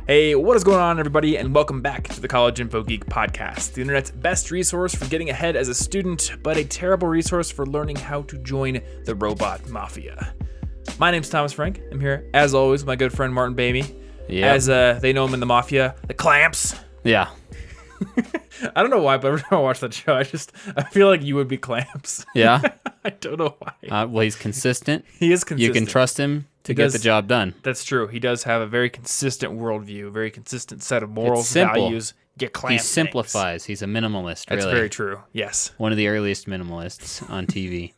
Hey, what is going on, everybody, and welcome back to the College Info Geek podcast, the internet's best resource for getting ahead as a student, but a terrible resource for learning how to join the robot mafia. My name's Thomas Frank. I'm here, as always, with my good friend Martin Bamey. Yeah. As they know him in the mafia, the Clamps. Yeah. I don't know why, but every time I watch that show, I feel like you would be Clamps. Yeah. I don't know why. Well, he's consistent. He is consistent. You can trust him to get the job done. That's true. He does have a very consistent worldview, a very consistent set of morals, simple. values. Get Clamp He simplifies. He's a minimalist, really. That's very true. Yes. One of the earliest minimalists on TV.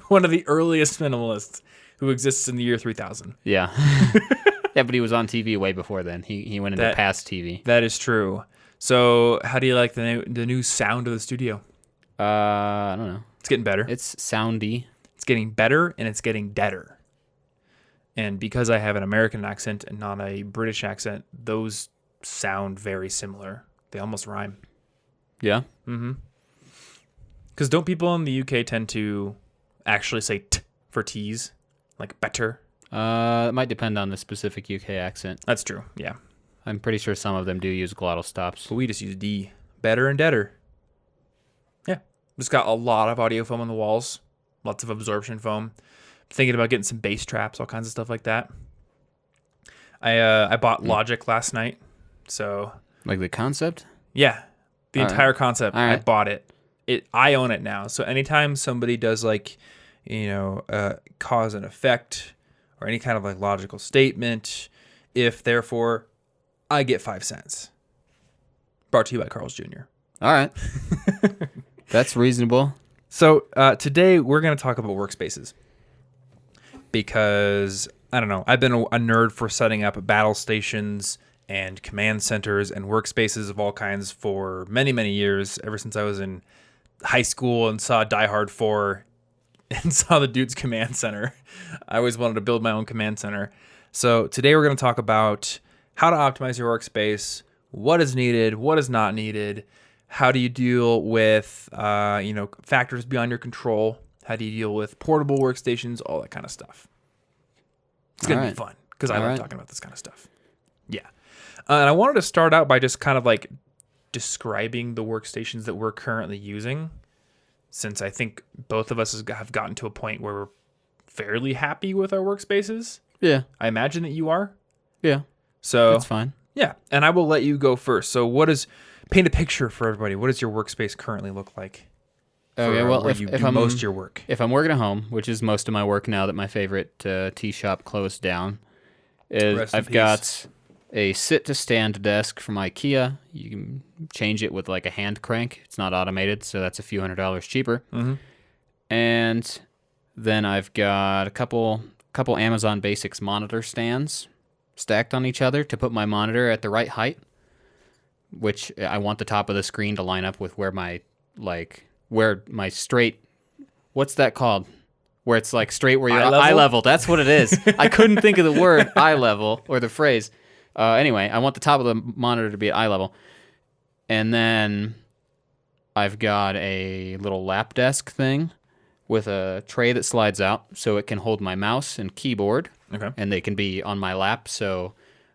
One of the earliest minimalists who exists in the year 3000. Yeah. Yeah, but he was on TV way before then. He went into past TV. That is true. So, how do you like the new sound of the studio? I don't know. It's getting better. It's soundy. It's getting better, and it's getting deader. And because I have an American accent and not a British accent, those sound very similar. They almost rhyme. Yeah? Mm-hmm. Because don't people in the UK tend to actually say t for T's? Like better? It might depend on the specific UK accent. That's true, yeah. I'm pretty sure some of them do use glottal stops. But we just use D. Better and deader. Yeah. Just got a lot of audio foam on the walls. Lots of absorption foam. Thinking about getting some bass traps, all kinds of stuff like that. I bought Logic last night, so Like the concept? yeah, the All entire right. concept. All right. I bought it. I own it now. So anytime somebody does like, cause and effect or any kind of like logical statement, if therefore, I get 5 cents. Brought to you by Carl's Jr. All right. That's reasonable. So today we're going to talk about workspaces. Because, I don't know, I've been a nerd for setting up battle stations and command centers and workspaces of all kinds for many, many years, ever since I was in high school and saw Die Hard 4 and saw the dude's command center. I always wanted to build my own command center. So today we're going to talk about how to optimize your workspace, what is needed, what is not needed, how do you deal with factors beyond your control, how do you deal with portable workstations, all that kind of stuff. It's going to be fun because I love talking about this kind of stuff. Yeah. And I wanted to start out by just kind of like describing the workstations that we're currently using, since I think both of us have gotten to a point where we're fairly happy with our workspaces. Yeah. I imagine that you are. Yeah. So That's fine. Yeah. And I will let you go first. So paint a picture for everybody. What does your workspace currently look like? Okay, well, where you do most of your work. If I'm working at home, which is most of my work now that my favorite tea shop closed down, is I've got a sit-to-stand desk from IKEA. You can change it with like a hand crank. It's not automated, so that's a few $100s cheaper. Mm-hmm. And then I've got a couple Amazon Basics monitor stands stacked on each other to put my monitor at the right height, which I want the top of the screen to line up with where my straight, what's that called? Where it's like straight where you're eye level. That's what it is. I couldn't think of the word eye level or the phrase. Anyway, I want the top of the monitor to be at eye level. And then I've got a little lap desk thing with a tray that slides out so it can hold my mouse and keyboard. Okay. And they can be on my lap. So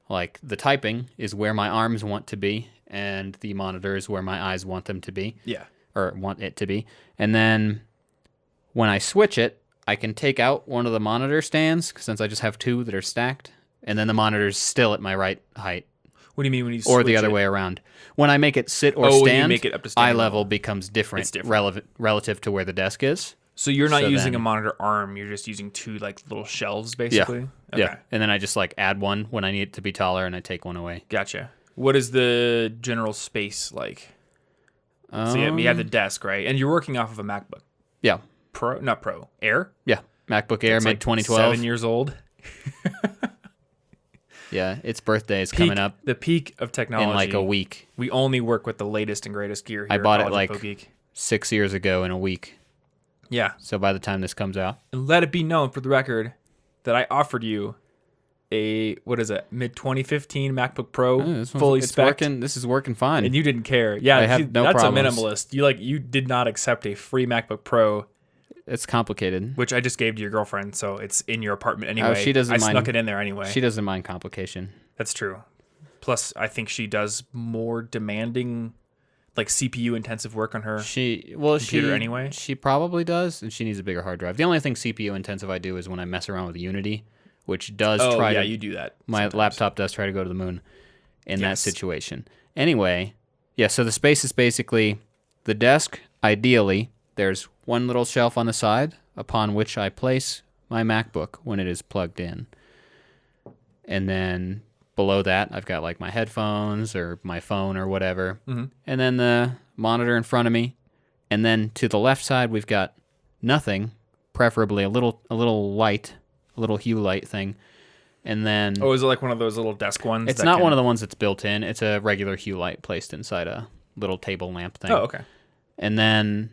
like the typing is where my arms want to be and the monitor is where my eyes want them to be. Yeah. Or want it to be. And then when I switch it, I can take out one of the monitor stands since I just have two that are stacked. And then the monitor's still at my right height. What do you mean when you switch or the other way around? When I make it sit or stand, you make it up to eye standing level level. becomes different, relative to where the desk is. So you're not using then- a monitor arm. You're just using two like little shelves, basically. Okay. Yeah. And then I just like add one when I need it to be taller, and I take one away. Gotcha. What is the general space like? So you have the desk, right? And you're working off of a MacBook Yeah. Pro, not Pro, Air. Yeah. MacBook Air, It's mid like 2012. 7 years old. Yeah, its birthday is coming up The peak of technology in like a week. We only work with the latest and greatest gear here. I bought at it College like Info Geek. 6 years ago in a week. Yeah. So by the time this comes out, And let it be known for the record that I offered you a mid 2015 MacBook Pro fully spec. This is working fine. And you didn't care. Yeah, I have no that's problems. a minimalist. You did not accept a free MacBook Pro, It's complicated. which I just gave to your girlfriend, so it's in your apartment anyway. she doesn't I mind. snuck it in there anyway. She doesn't mind complication. That's true. Plus, I think she does more demanding, like CPU intensive work on her computer anyway. She probably does, and she needs a bigger hard drive. The only thing CPU intensive I do is when I mess around with Unity, which does you do that. My laptop does try to go to the moon in that situation. Anyway, yeah, so the space is basically the desk. Ideally, there's one little shelf on the side upon which I place my MacBook when it is plugged in. And then below that, I've got like my headphones or my phone or whatever. Mm-hmm. And then the monitor in front of me. And then to the left side, we've got nothing, preferably a little light, a little hue light thing. And then... Oh, is it like one of those little desk ones? It's not one of the ones that's built in. It's a regular hue light placed inside a little table lamp thing. Oh, okay. And then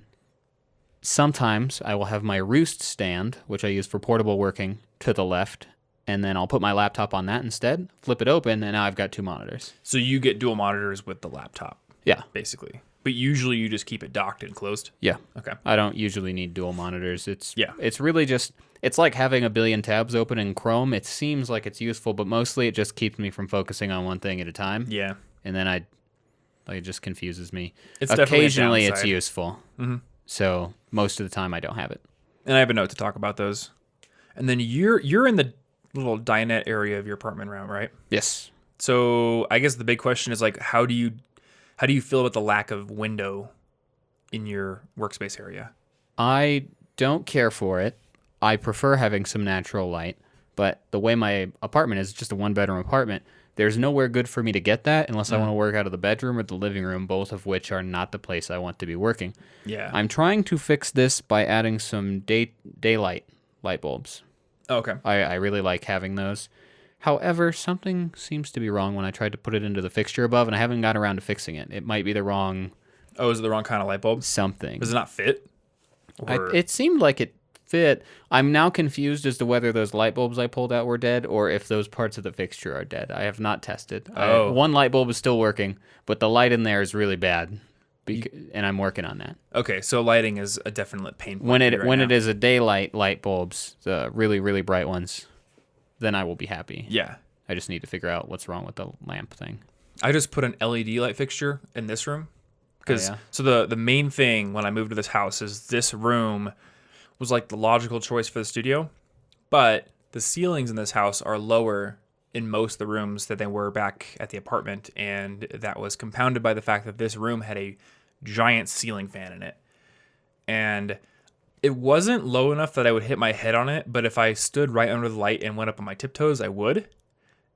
sometimes I will have my Roost stand, which I use for portable working, to the left. And then I'll put my laptop on that instead, flip it open, and now I've got 2 monitors. So you get dual monitors with the laptop? Yeah. Basically. But usually you just keep it docked and closed? Yeah. Okay. I don't usually need dual monitors. It's really just... It's like having a billion tabs open in Chrome. It seems like it's useful, but mostly it just keeps me from focusing on one thing at a time. Yeah. And then it just confuses me. It's occasionally it's useful. Mm-hmm. So most of the time I don't have it. And I have a note to talk about those. And then you're in the little dinette area of your apartment room, right? Yes. So I guess the big question is like, how do you feel about the lack of window in your workspace area? I don't care for it. I prefer having some natural light, but the way my apartment is just a 1-bedroom apartment, there's nowhere good for me to get that unless I want to work out of the bedroom or the living room, both of which are not the place I want to be working. Yeah. I'm trying to fix this by adding some daylight light bulbs. Okay. I really like having those. However, something seems to be wrong when I tried to put it into the fixture above, and I haven't got around to fixing it. It might be the wrong... Oh, is it the wrong kind of light bulb? Something. Does it not fit? It seemed like it fit. I'm now confused as to whether those light bulbs I pulled out were dead or if those parts of the fixture are dead. I have not tested. One light bulb is still working, but the light in there is really bad, and I'm working on that. Okay, so lighting is a definite pain point. When it is a daylight light bulbs, the really, really bright ones, then I will be happy. Yeah. I just need to figure out what's wrong with the lamp thing. I just put an LED light fixture in this room. So the main thing when I moved to this house is this room was like the logical choice for the studio, but the ceilings in this house are lower in most of the rooms than they were back at the apartment, and that was compounded by the fact that this room had a giant ceiling fan in it. And it wasn't low enough that I would hit my head on it, but if I stood right under the light and went up on my tiptoes, I would.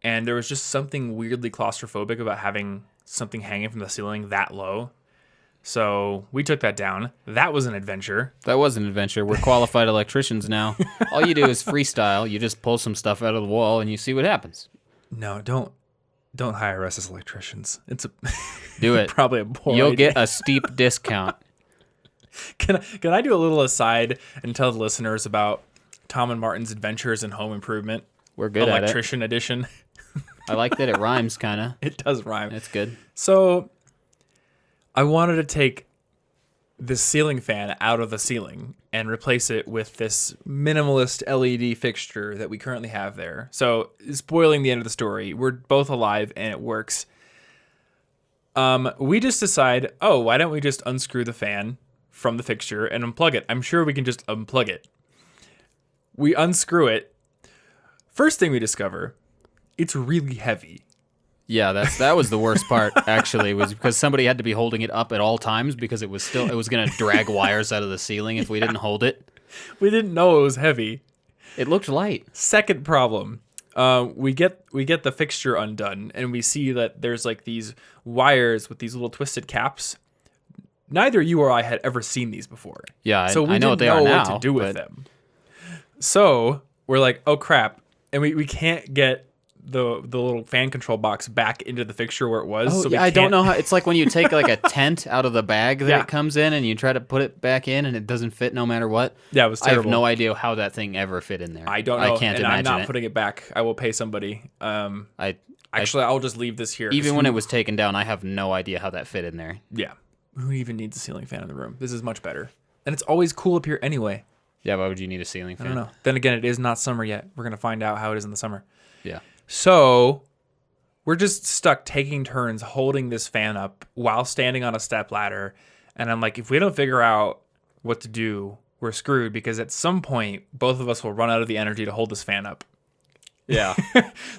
And there was just something weirdly claustrophobic about having something hanging from the ceiling that low. So we took that down. That was an adventure. We're qualified electricians now. All you do is freestyle. You just pull some stuff out of the wall and you see what happens. No, don't hire us as electricians. Do it. Probably a poor You'll idea. get a steep discount. Can I do a little aside and tell the listeners about Tom and Martin's adventures in home improvement? We're good at it. Electrician edition. I like that it rhymes, kind of. It does rhyme. It's good. So I wanted to take this ceiling fan out of the ceiling and replace it with this minimalist LED fixture that we currently have there. So, spoiling the end of the story, we're both alive and it works. We just decide, why don't we just unscrew the fan from the fixture and unplug it? I'm sure we can just unplug it. We unscrew it. First thing we discover, it's really heavy. Yeah, that was the worst part, actually, was because somebody had to be holding it up at all times because it was going to drag wires out of the ceiling if we didn't hold it. We didn't know it was heavy. It looked light. Second problem, we get the fixture undone, and we see that there's like these wires with these little twisted caps. Neither you or I had ever seen these before. Yeah, so we I know didn't what they are know now, what to do with them. So we're like, oh crap, and we can't get the little fan control box back into the fixture where it was. Oh, so yeah, I don't know how. It's like when you take like a tent out of the bag that Yeah. it comes in and you try to put it back in and it doesn't fit no matter what. Yeah, it was terrible. I have no idea how that thing ever fit in there. I don't know. I can't and imagine I'm not it. putting it back. I will pay somebody. I'll just leave this here. Even when it was taken down, I have no idea how that fit in there. Yeah. Who even needs a ceiling fan in the room? This is much better. And it's always cool up here anyway. Yeah, why would you need a ceiling fan? I don't know. Then again, it is not summer yet. We're going to find out how it is in the summer. Yeah. So we're just stuck taking turns holding this fan up while standing on a step ladder. And I'm like, if we don't figure out what to do, we're screwed, because at some point, both of us will run out of the energy to hold this fan up. Yeah.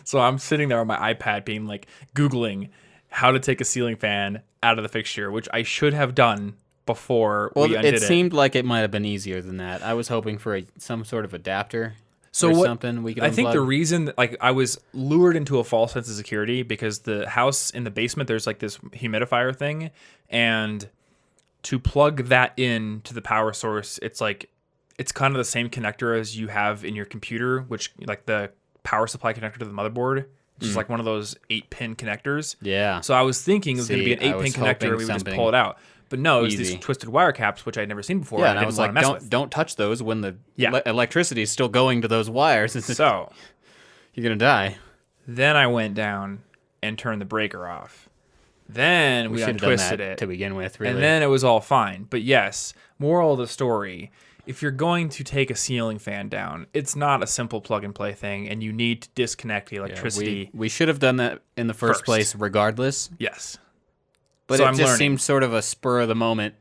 So I'm sitting there on my iPad being like, Googling how to take a ceiling fan out of the fixture, which I should have done before we undid it. It seemed like it might have been easier than that. I was hoping for some sort of adapter something we could unplug. I think the reason, like, I was lured into a false sense of security because the house in the basement, there's like this humidifier thing, and to plug that in to the power source, it's kind of the same connector as you have in your computer, which like the power supply connector to the motherboard. It's just like one of those 8-pin connectors. Yeah. So I was thinking it was going to be an 8-pin connector and we would just pull it out. But no, it was these twisted wire caps, which I'd never seen before. Yeah, and I was like, don't touch those when the electricity is still going to those wires. So you're going to die. Then I went down and turned the breaker off. Then we untwisted it to begin with, really. And then it was all fine. But yes, moral of the story, if you're going to take a ceiling fan down, it's not a simple plug and play thing, and you need to disconnect the electricity. We should have done that in the first place regardless. Yes. But so it just seemed sort of a spur of the moment.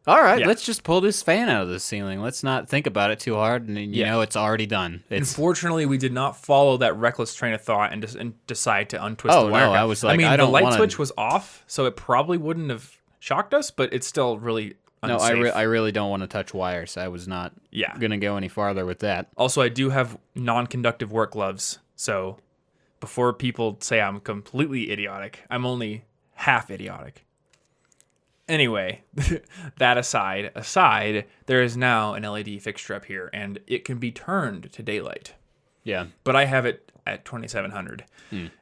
All right, let's just pull this fan out of the ceiling. Let's not think about it too hard, and you know it's already done. Unfortunately, we did not follow that reckless train of thought and decide to untwist the wire. No, I was like, the light switch was off, so it probably wouldn't have shocked us, but it's still really unsafe. No, I really don't want to touch wires. I was not going to go any farther with that. Also, I do have non-conductive work gloves, so before people say I'm completely idiotic, I'm only half idiotic. Anyway, that aside, there is now an LED fixture up here, and it can be turned to daylight. Yeah. But I have it at 2700.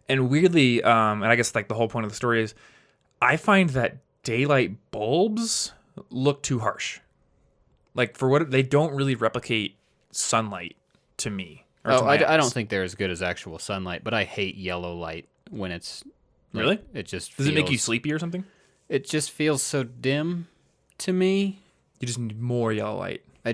And weirdly, and I guess like the whole point of the story is, I find that daylight bulbs look too harsh. Like, for what they don't really replicate sunlight to me. I don't think they're as good as actual sunlight, but I hate yellow light when it's like, really. It just does it make you sleepy or something? It just feels so dim to me. You just need more yellow light. I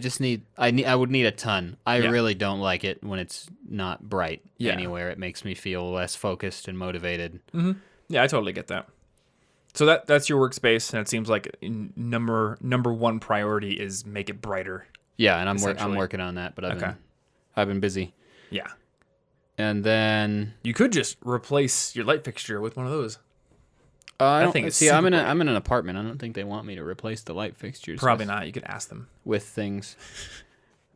would need a ton. I really don't like it when it's not bright anywhere. It makes me feel less focused and motivated. Mm-hmm. Yeah, I totally get that. So that's your workspace, and it seems like number one priority is make it brighter. Yeah, and I'm working on that, but I've been busy. Yeah. And then you could just replace your light fixture with one of those. I think I'm in an apartment. I don't think they want me to replace the light fixtures. Probably not. You could ask them with things.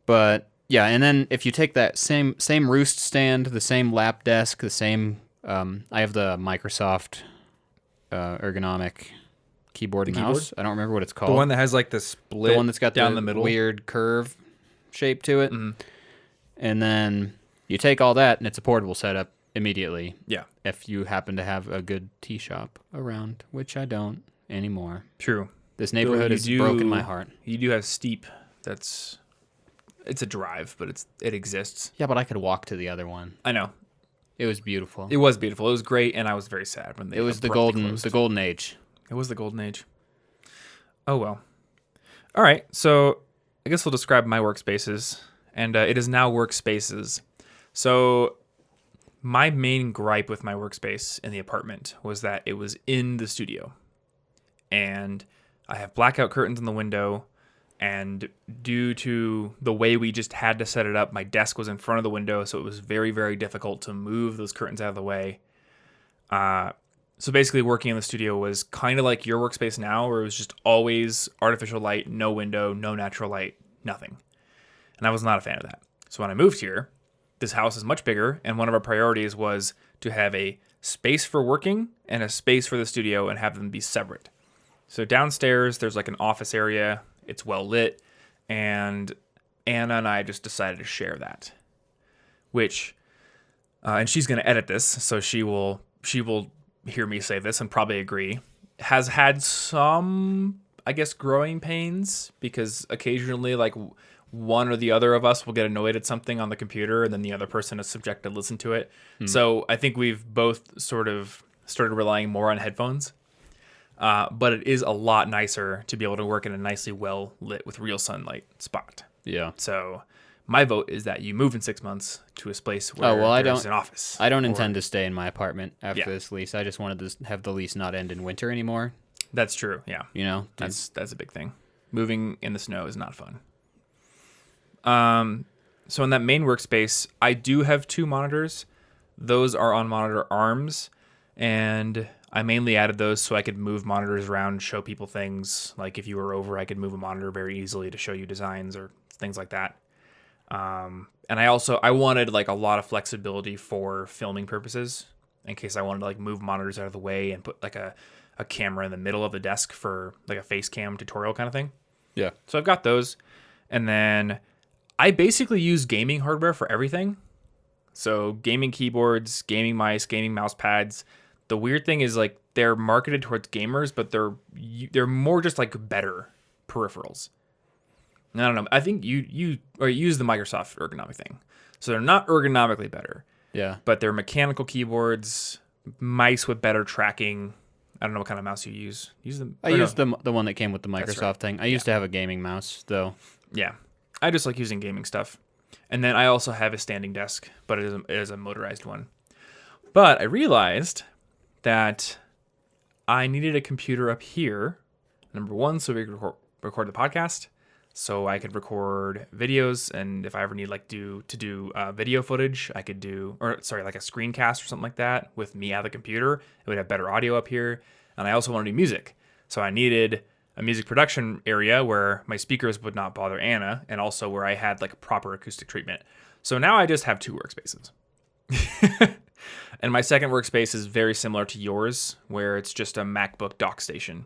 But yeah, and then if you take that same roost stand, the same lap desk, the same I have the Microsoft ergonomic keyboard and mouse. I don't remember what it's called. The one that has like the split, the one that's got down the middle, weird curve shape to it. Mm-hmm. And then you take all that, and it's a portable setup immediately. Yeah. If you happen to have a good tea shop around, which I don't anymore. True. This neighborhood has broken my heart. You do have Steep. It's a drive, but it exists. Yeah, but I could walk to the other one. I know. It was beautiful. It was beautiful. It was great, and I was very sad when they. It was the golden age. It was the golden age. Oh well. All right, so I guess we'll describe my workspaces, and it is now Workspaces. So my main gripe with my workspace in the apartment was that it was in the studio, and I have blackout curtains in the window. And due to the way we just had to set it up, my desk was in front of the window, so it was very, very difficult to move those curtains out of the way. So basically working in the studio was kind of like your workspace now, where it was just always artificial light, no window, no natural light, nothing. And I was not a fan of that. So when I moved here, this house is much bigger, and one of our priorities was to have a space for working and a space for the studio and have them be separate. So downstairs, there's like an office area. It's well lit, and Anna and I just decided to share that, which, and she's going to edit this, so she will hear me say this and probably agree, has had some, I guess, growing pains, because occasionally, like, one or the other of us will get annoyed at something on the computer, and then the other person is subject to listen to it. So I think we've both sort of started relying more on headphones. But it is a lot nicer to be able to work in a nicely well lit with real sunlight spot. Yeah. So My vote is that you move in 6 months to a place where there's an office. I don't intend to stay in my apartment after this lease. I just wanted to have the lease not end in winter anymore. That's true. Yeah. You know, that's a big thing. Moving in the snow is not fun. So in that main workspace, I do have 2 monitors. Those are on monitor arms, and I mainly added those so I could move monitors around, show people things. Like if you were over, I could move a monitor very easily to show you designs or things like that. And I wanted like a lot of flexibility for filming purposes in case I wanted to like move monitors out of the way and put like a camera in the middle of the desk for like a face cam tutorial kind of thing. Yeah. So I've got those. And then I basically use gaming hardware for everything. So gaming keyboards, gaming mice, gaming mouse pads. The weird thing is like they're marketed towards gamers, but they're more just like better peripherals. I don't know. I think you use the Microsoft ergonomic thing. So they're not ergonomically better. Yeah. But they're mechanical keyboards, mice with better tracking. I don't know what kind of mouse you use. I used the one that came with the Microsoft thing. I used to have a gaming mouse though. Yeah. I just like using gaming stuff. And then I also have a standing desk, but it is a motorized one. But I realized that I needed a computer up here. Number one, so we could record the podcast. So I could record videos, and if I ever need like to do video footage, I could do, like a screencast or something like that with me at the computer. It would have better audio up here. And I also want to do music. So I needed a music production area where my speakers would not bother Anna, and also where I had like proper acoustic treatment. So now I just have 2 workspaces. And my second workspace is very similar to yours, where it's just a MacBook dock station.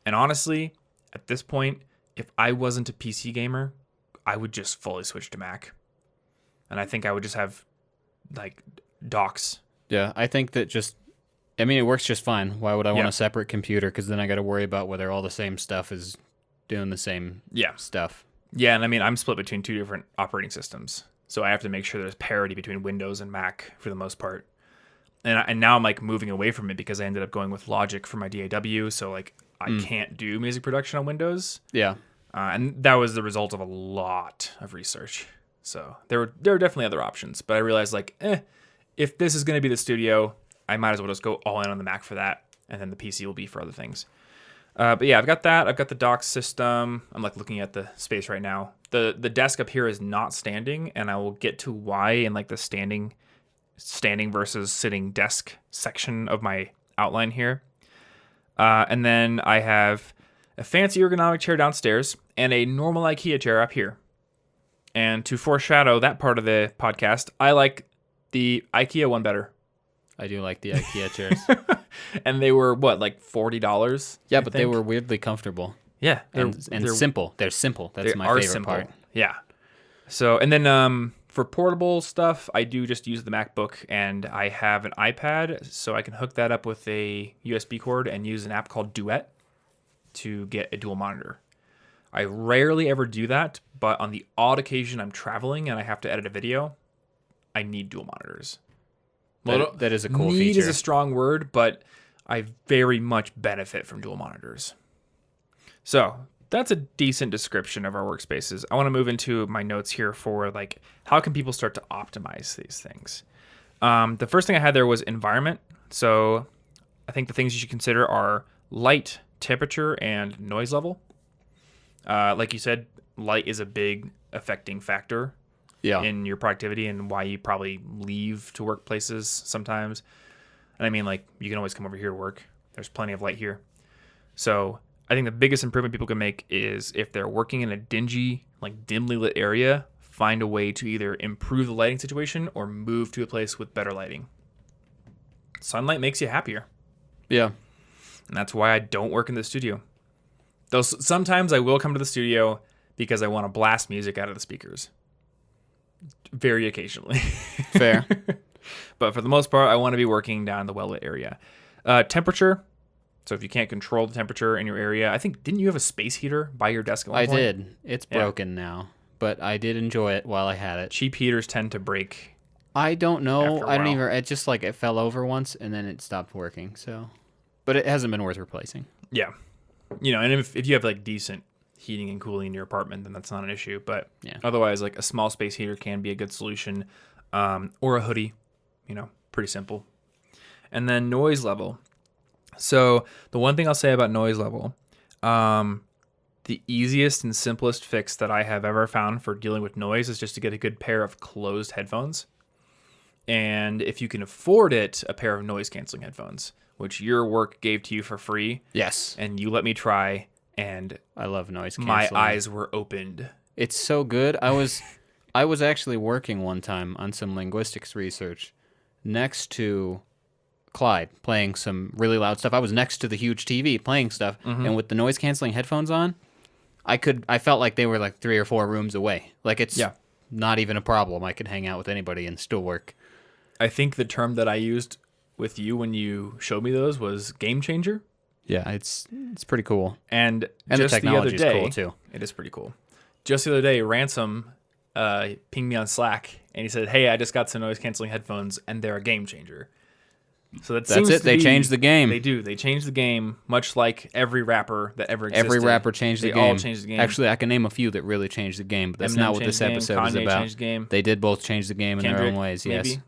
And honestly, at this point, if I wasn't a PC gamer, I would just fully switch to Mac. And I think I would just have like docks. Yeah, I think that it works just fine. Why would I want a separate computer? Because then I got to worry about whether all the same stuff is doing the same stuff. Yeah, and I mean, I'm split between 2 different operating systems. So I have to make sure there's parity between Windows and Mac for the most part. And now I'm like moving away from it because I ended up going with Logic for my DAW. So like I can't do music production on Windows. Yeah. And that was the result of a lot of research. So there were definitely other options. But I realized like, if this is going to be the studio, I might as well just go all in on the Mac for that. And then the PC will be for other things. But yeah, I've got that. I've got the dock system. I'm like looking at the space right now. The desk up here is not standing, and I will get to why in like the standing versus sitting desk section of my outline here. And then I have a fancy ergonomic chair downstairs and a normal IKEA chair up here. And to foreshadow that part of the podcast, I like the IKEA one better. I do like the IKEA chairs. And they were what, like $40? Yeah, but they were weirdly comfortable. Yeah, and simple. They're simple. That's my favorite part. Yeah. So, and then for portable stuff, I do just use the MacBook, and I have an iPad, so I can hook that up with a USB cord and use an app called Duet to get a dual monitor. I rarely ever do that, but on the odd occasion I'm traveling and I have to edit a video, I need dual monitors. Well, that is a cool feature. Need is a strong word, but I very much benefit from dual monitors. So that's a decent description of our workspaces. I want to move into my notes here for like, how can people start to optimize these things? The first thing I had there was environment. So I think the things you should consider are light, temperature, and noise level. Like you said, light is a big affecting factor in your productivity and why you probably leave to workplaces sometimes. And I mean, like, you can always come over here to work. There's plenty of light here. So I think the biggest improvement people can make is if they're working in a dingy, like dimly lit area, find a way to either improve the lighting situation or move to a place with better lighting. Sunlight makes you happier. Yeah. And that's why I don't work in the studio. Though sometimes I will come to the studio because I want to blast music out of the speakers. Very occasionally. Fair. But for the most part, I want to be working down in the well-lit area. Temperature. So if you can't control the temperature in your area, I think, didn't you have a space heater by your desk at one point? I did. It's broken now, but I did enjoy it while I had it. Cheap heaters tend to break. I don't know. I don't even, it just like it fell over once and then it stopped working. So, but it hasn't been worth replacing. Yeah. You know, and if you have like decent heating and cooling in your apartment, then that's not an issue. But Yeah. otherwise, like a small space heater can be a good solution, or a hoodie, pretty simple. And then noise level. So the one thing I'll say about noise level, the easiest and simplest fix that I have ever found for dealing with noise is just to get a good pair of closed headphones. And if you can afford it, a pair of noise canceling headphones, which your work gave to you for free. Yes. And you let me try, and I love noise canceling. my eyes were opened. It's so good. I was actually working one time on some linguistics research next to Clyde playing some really loud stuff. I was next to the huge TV playing stuff, and with the noise canceling headphones on, I felt like they were like 3 or 4 rooms away. Like it's not even a problem. I could hang out with anybody and still work. I think the term that I used with you when you showed me those was game changer. Yeah, it's pretty cool. And the just technology the other day, is cool too. It is pretty cool. Just the other day, Ransom pinged me on Slack, and he said, "Hey, I just got some noise canceling headphones, and they're a game changer." So that's it. They changed the game. They do. They changed the game, much like every rapper that ever existed. Every rapper changed the game. They all changed the game. Actually, I can name a few that really changed the game, but that's Eminem not what this changed the game, episode is Kanye about. changed the game. They did both change the game in their own ways. Yes. Maybe?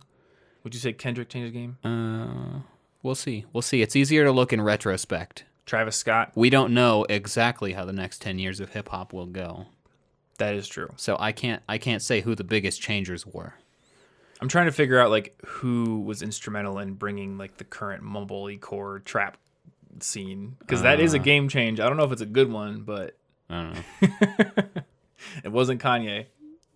Would you say Kendrick changed the game? We'll see. We'll see. It's easier to look in retrospect. Travis Scott. We don't know exactly how the next 10 years of hip hop will go. That is true. So I can't say who the biggest changers were. I'm trying to figure out like who was instrumental in bringing like the current mumblecore trap scene, because that is a game change. I don't know if it's a good one, but I don't know. It wasn't Kanye.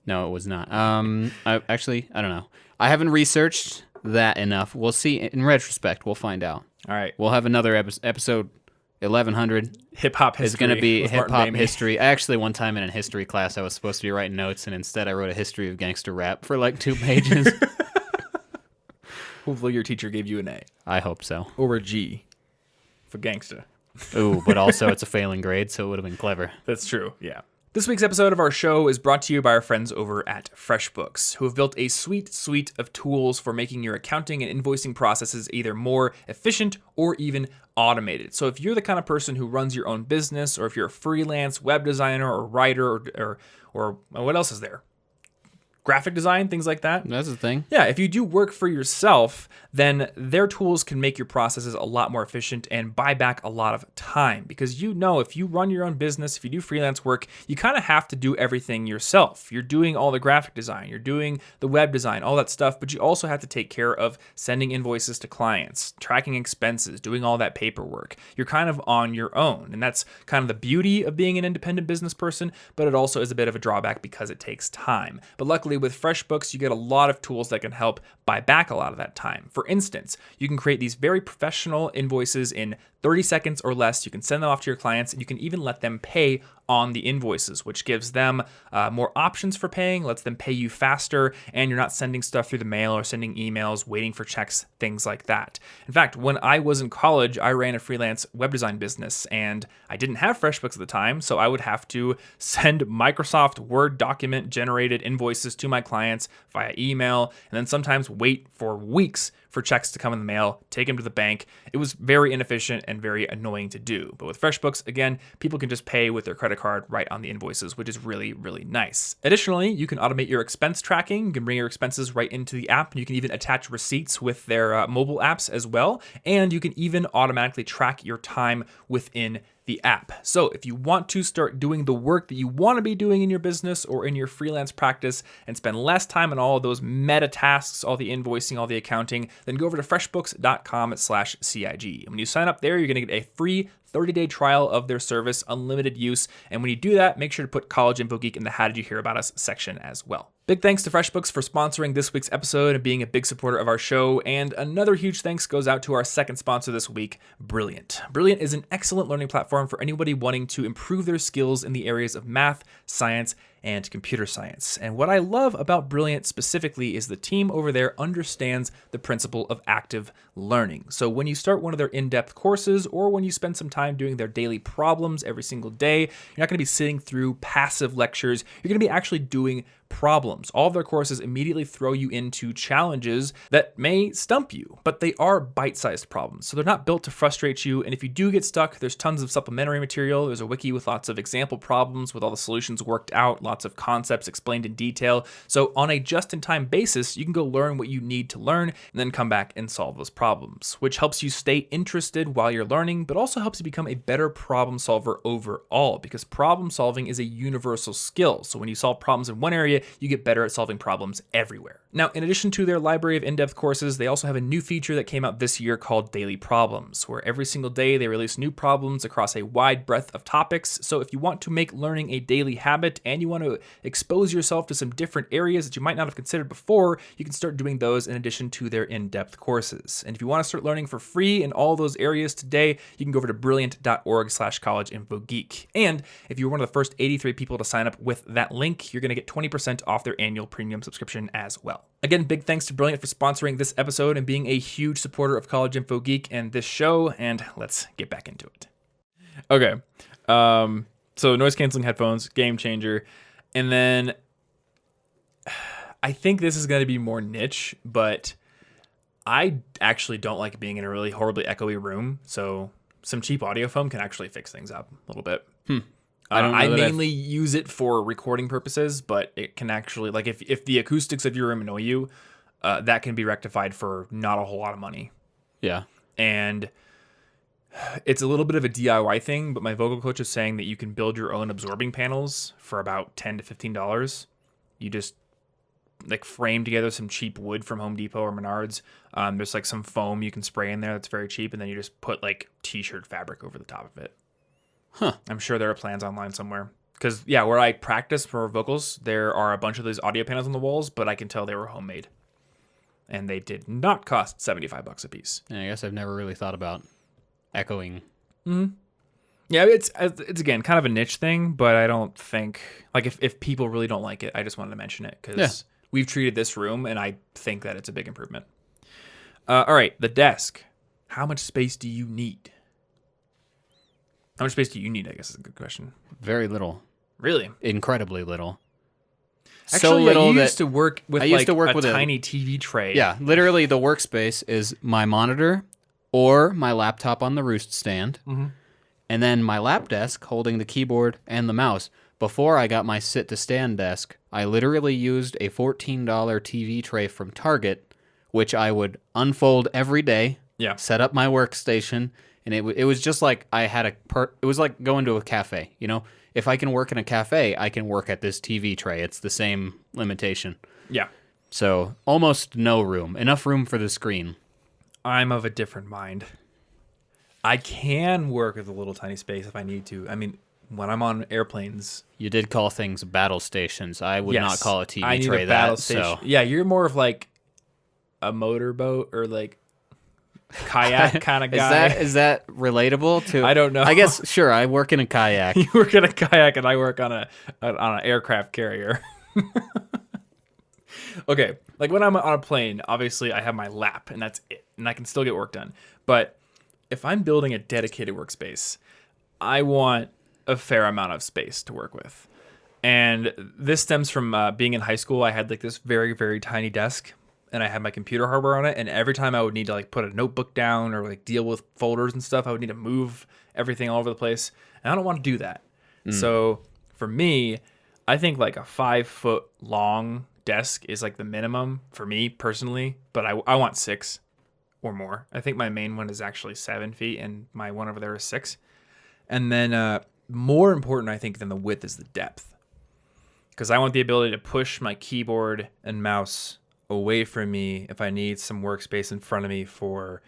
No, it was not. I don't know. I haven't researched that enough. We'll see. In retrospect, we'll find out. All right. We'll have another episode 1100. Hip hop history. It's going to be with hip Martin hop Ramey. history. Actually, one time in a history class, I was supposed to be writing notes, and instead I wrote a history of gangster rap for like 2 pages. Hopefully your teacher gave you an A. I hope so. Or a G for gangster. Ooh, but also it's a failing grade, so it would have been clever. That's true, yeah. This week's episode of our show is brought to you by our friends over at FreshBooks, who have built a sweet suite of tools for making your accounting and invoicing processes either more efficient or even automated. So if you're the kind of person who runs your own business, or if you're a freelance web designer or writer or what else is there? Graphic design, things like that. That's the thing. Yeah, if you do work for yourself, then their tools can make your processes a lot more efficient and buy back a lot of time. Because if you run your own business, if you do freelance work, you kind of have to do everything yourself. You're doing all the graphic design, you're doing the web design, all that stuff, but you also have to take care of sending invoices to clients, tracking expenses, doing all that paperwork. You're kind of on your own, and that's kind of the beauty of being an independent business person, but it also is a bit of a drawback because it takes time. But luckily, with FreshBooks, you get a lot of tools that can help buy back a lot of that time. For instance, you can create these very professional invoices in 30 seconds or less. You can send them off to your clients, and you can even let them pay on the invoices, which gives them more options for paying, lets them pay you faster, and you're not sending stuff through the mail or sending emails, waiting for checks, things like that. In fact, when I was in college, I ran a freelance web design business, and I didn't have FreshBooks at the time, so I would have to send Microsoft Word document generated invoices to my clients via email, and then sometimes wait for weeks for checks to come in the mail, take them to the bank. It was very inefficient and very annoying to do. But with FreshBooks, again, people can just pay with their credit card right on the invoices, which is really, really nice. Additionally, you can automate your expense tracking. You can bring your expenses right into the app. You can even attach receipts with their mobile apps as well. And you can even automatically track your time within the app. So if you want to start doing the work that you want to be doing in your business or in your freelance practice and spend less time on all of those meta tasks, all the invoicing, all the accounting, then go over to freshbooks.com/CIG. When you sign up there, you're going to get a free 30-day trial of their service, unlimited use. And when you do that, make sure to put College Info Geek in the How Did You Hear About Us section as well. Big thanks to FreshBooks for sponsoring this week's episode and being a big supporter of our show. And another huge thanks goes out to our second sponsor this week, Brilliant. Brilliant is an excellent learning platform for anybody wanting to improve their skills in the areas of math, science, and computer science. And what I love about Brilliant specifically is the team over there understands the principle of active learning. So when you start one of their in-depth courses, or when you spend some time doing their daily problems every single day, you're not going to be sitting through passive lectures. You're going to be actually doing problems. All of their courses immediately throw you into challenges that may stump you, but they are bite-sized problems. So they're not built to frustrate you. And if you do get stuck, there's tons of supplementary material. There's a wiki with lots of example problems with all the solutions worked out, lots of concepts explained in detail. So on a just-in-time basis, you can go learn what you need to learn and then come back and solve those problems, which helps you stay interested while you're learning, but also helps you become a better problem solver overall, because problem solving is a universal skill. So when you solve problems in one area, you get better at solving problems everywhere. Now, in addition to their library of in-depth courses, they also have a new feature that came out this year called Daily Problems, where every single day they release new problems across a wide breadth of topics. So if you want to make learning a daily habit and you want to expose yourself to some different areas that you might not have considered before, you can start doing those in addition to their in-depth courses. And if you want to start learning for free in all those areas today, you can go over to brilliant.org/collegeinfogeek. And if you're one of the first 83 people to sign up with that link, you're going to get 20% off their annual premium subscription as well. Again, big thanks to Brilliant for sponsoring this episode and being a huge supporter of College Info Geek and this show, and let's get back into it. Okay, so noise canceling headphones, game changer, and then I think this is going to be more niche, but I actually don't like being in a really horribly echoey room, so some cheap audio foam can actually fix things up a little bit. I mainly use it for recording purposes, but it can actually, like, if the acoustics of your room annoy you, that can be rectified for not a whole lot of money. Yeah. And it's a little bit of a DIY thing, but my vocal coach is saying that you can build your own absorbing panels for about $10 to $15. You just like frame together some cheap wood from Home Depot or Menards. There's like some foam you can spray in there that's very cheap, and then you just put like t-shirt fabric over the top of it. Huh. I'm sure there are plans online somewhere. Because, yeah, where I practice for vocals, there are a bunch of these audio panels on the walls, but I can tell they were homemade. And they did not cost $75 a piece. Yeah, I guess I've never really thought about echoing. Mm-hmm. Yeah, it's again, kind of a niche thing, but I don't think, like, if people really don't like it, I just wanted to mention it, because we've treated this room, and I think that it's a big improvement. All right, the desk. How much space do you need? How much space do you need, I guess is a good question. Very little. Really? Incredibly little. Actually, so little you that used to work with a tiny TV tray. Yeah, literally the workspace is my monitor or my laptop on the roost stand, and then my lap desk holding the keyboard and the mouse. Before I got my sit-to-stand desk, I literally used a $14 TV tray from Target, which I would unfold every day, set up my workstation, and it was just like I had it was like going to a cafe, you know? If I can work in a cafe, I can work at this TV tray. It's the same limitation. Yeah. So almost no room. Enough room for the screen. I'm of a different mind. I can work with a little tiny space if I need to. I mean, when I'm on airplanes. You did call things battle stations. I would not call a TV I need tray a battle that. Station. So. Yeah, you're more of like a motorboat or like kayak kind of guy. Is that relatable to? I don't know. I guess sure. I work in a kayak. You work in a kayak, and I work on an aircraft carrier. Okay, like when I'm on a plane, obviously I have my lap, and that's it, and I can still get work done. But if I'm building a dedicated workspace, I want a fair amount of space to work with, and this stems from being in high school. I had like this very, very tiny desk. And I had my computer hardware on it, and every time I would need to like put a notebook down or like deal with folders and stuff, I would need to move everything all over the place, and I don't want to do that. So for me, I think like a 5-foot long desk is like the minimum for me personally, but I want 6 or more. I think my main one is actually 7 feet, and my one over there is 6. And then more important, I think, than the width is the depth, because I want the ability to push my keyboard and mouse away from me if I need some workspace in front of me for